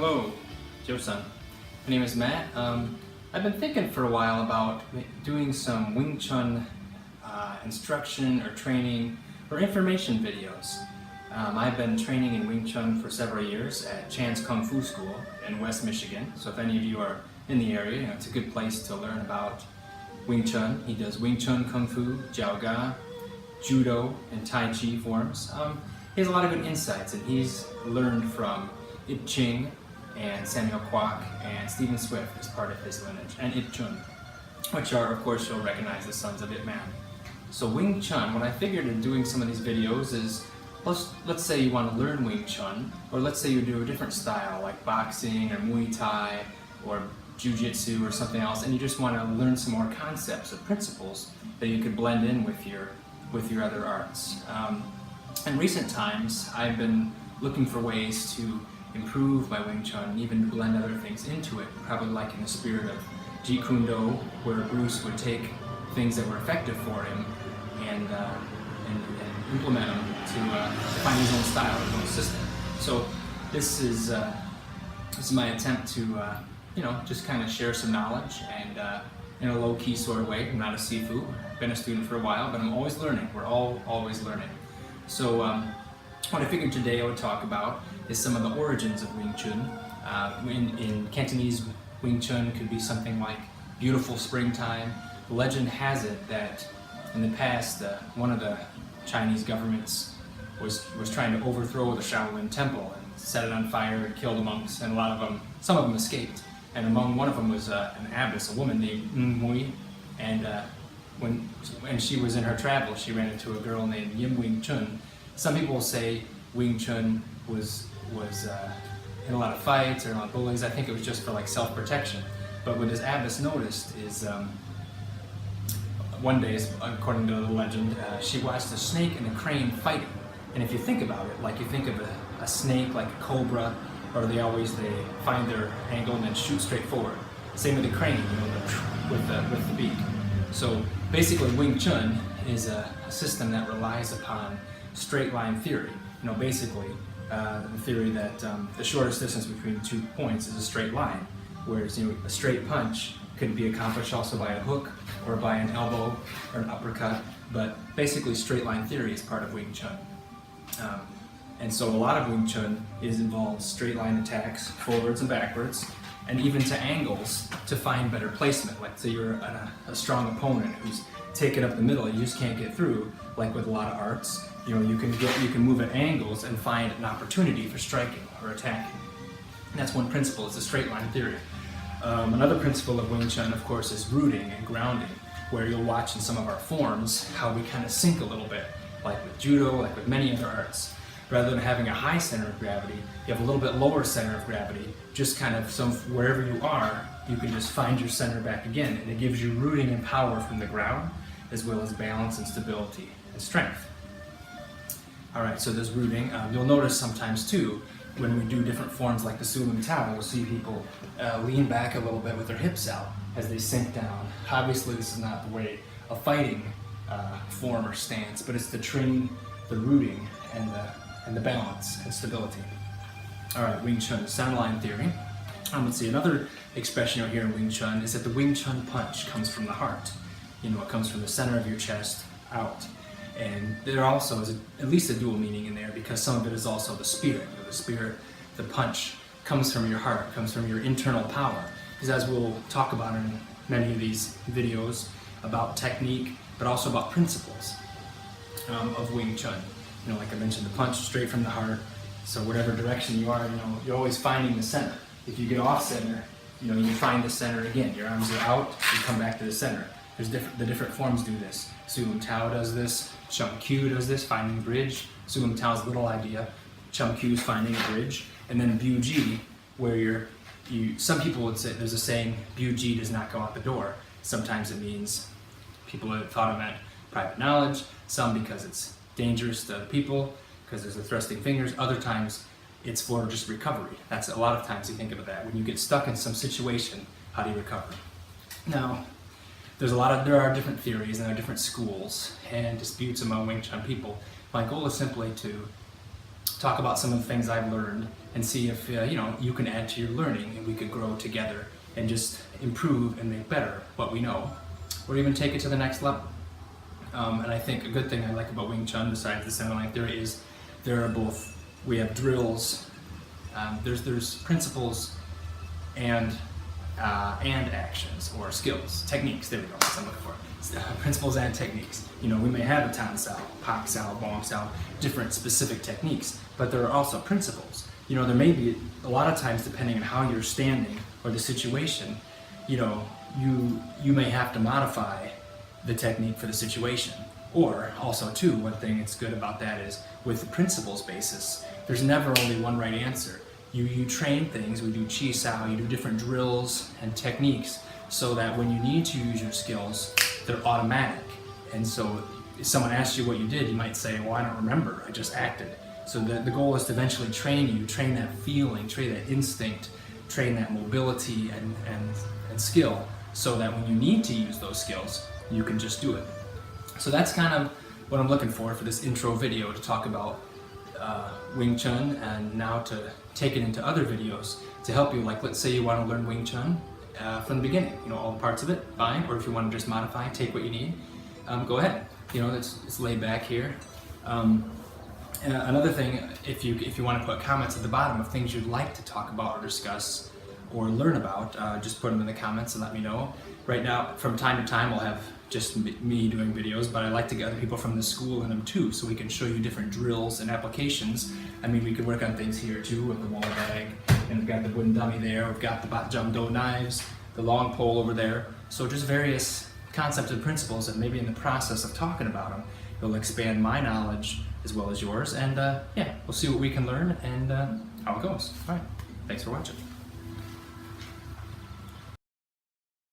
Hello, Joe-san. My name is Matt. I've been thinking for a while about doing some Wing Chun instruction or training or information videos. I've been training in Wing Chun for several years at Chan's Kung Fu School in West Michigan. So if any of you are in the area, it's a good place to learn about Wing Chun. He does Wing Chun Kung Fu, Jow Ga, Judo, and Tai Chi forms. He has a lot of good insights, and he's learned from I Ching and Samuel Kwok and Stephen Swift as part of his lineage, and I Chun, which are, of course, you'll recognize the sons of Ip Man. So Wing Chun, what I figured in doing some of these videos is, let's say you want to learn Wing Chun, or let's say you do a different style like boxing or Muay Thai or Jiu-Jitsu or something else, and you just want to learn some more concepts or principles that you could blend in with your other arts. In recent times, I've been looking for ways to improve my Wing Chun and even blend other things into it, probably like in the spirit of Jeet Kune Do, where Bruce would take things that were effective for him and implement them to find his own style, his own system. So this is my attempt to just kind of share some knowledge and in a low-key sort of way. I'm not a Sifu, I've been a student for a while, but I'm always learning. We're all always learning. So what I figured today I would talk about is some of the origins of Wing Chun. In Cantonese, Wing Chun could be something like beautiful springtime. Legend has it that in the past, one of the Chinese governments was trying to overthrow the Shaolin temple and set it on fire and kill the monks, and some of them escaped. And one of them was an abbess, a woman named Mui, and when she was in her travels, she ran into a girl named Wing Chun. Some people say Wing Chun was in a lot of fights or a lot of bullies. I think it was just for like self-protection. But what this abbess noticed is one day, according to the legend, she watched a snake and a crane fighting. And if you think about it, like you think of a snake like a cobra, or they find their angle and then shoot straight forward. Same with the crane, with the beak. So basically, Wing Chun is a system that relies upon straight line theory. Basically, the theory that the shortest distance between 2 points is a straight line, whereas a straight punch could be accomplished also by a hook or by an elbow or an uppercut. But basically, straight line theory is part of Wing Chun. And so a lot of Wing Chun involves straight line attacks, forwards and backwards, and even to angles to find better placement. Like say you're a strong opponent who's taken up the middle, you just can't get through. Like with a lot of arts, you can move at angles and find an opportunity for striking or attacking. And that's one principle, is the straight line theory. Another principle of Wing Chun, of course, is rooting and grounding, where you'll watch in some of our forms how we kind of sink a little bit, like with judo, like with many other arts. Rather than having a high center of gravity, you have a little bit lower center of gravity, just kind of wherever you are, you can just find your center back again, and it gives you rooting and power from the ground, as well as balance and stability and strength. All right, so there's rooting. You'll notice sometimes too, when we do different forms like the Sulum Tao, we'll see people lean back a little bit with their hips out as they sink down. Obviously, this is not the way a fighting form or stance, but it's to train the rooting and the balance and stability. All right, Wing Chun, sound line theory. Let's see, another expression you'll hear in Wing Chun is that the Wing Chun punch comes from the heart. It comes from the center of your chest out. And there also is at least a dual meaning in there, because some of it is also the spirit. The punch comes from your heart, comes from your internal power. Because as we'll talk about in many of these videos about technique, but also about principles of Wing Chun. Like I mentioned, the punch straight from the heart. So whatever direction you are, you're always finding the center. If you get off center, you find the center again. Your arms are out, you come back to the center. The different forms do this. Sulum Tao does this. Chum Kyu does this, finding a bridge. Sulum Tao's little idea. Chum Kyu's finding a bridge. And then Bu Ji, where some people would say, there's a saying, Bu Ji does not go out the door. Sometimes it means, people have thought it meant private knowledge. Some because it's dangerous to people, because there's the thrusting fingers. Other times it's for just recovery. That's a lot of times you think of that. When you get stuck in some situation, how do you recover? Now, there are different theories and there are different schools and disputes among Wing Chun people. My goal is simply to talk about some of the things I've learned, and see if you can add to your learning, and we could grow together and just improve and make better what we know, or even take it to the next level. And I think a good thing I like about Wing Chun, besides the similar length, we have drills, there's principles and actions, or skills, techniques. There we go. That's what I'm looking for. Principles and techniques. We may have a Tan Sao, Pak Sao, Bong Sao, different specific techniques, but there are also principles. There may be a lot of times, depending on how you're standing or the situation, you may have to modify the technique for the situation. Or also too, one thing that's good about that is with the principles basis, there's never only one right answer. You train things, we do Chi Sao, you do different drills and techniques so that when you need to use your skills, they're automatic. And so if someone asks you what you did, you might say, well, I don't remember, I just acted. So the goal is to eventually train that feeling, train that instinct, train that mobility and skill, so that when you need to use those skills, you can just do it. So that's kind of what I'm looking for this intro video, to talk about Wing Chun, and now to take it into other videos to help you. Like, let's say you want to learn Wing Chun from the beginning, all the parts of it, fine. Or if you want to just modify, take what you need, go ahead. It's laid back here. Another thing, if you want to put comments at the bottom of things you'd like to talk about or discuss or learn about, just put them in the comments and let me know. Right now, from time to time, I'll have just me doing videos, but I like to get other people from the school in them too, so we can show you different drills and applications. We could work on things here too, with the wall bag, and we've got the wooden dummy there, we've got the bat jump do knives, the long pole over there. So just various concepts and principles that maybe in the process of talking about them, it'll expand my knowledge as well as yours, and yeah, we'll see what we can learn and how it goes. All right, thanks for watching.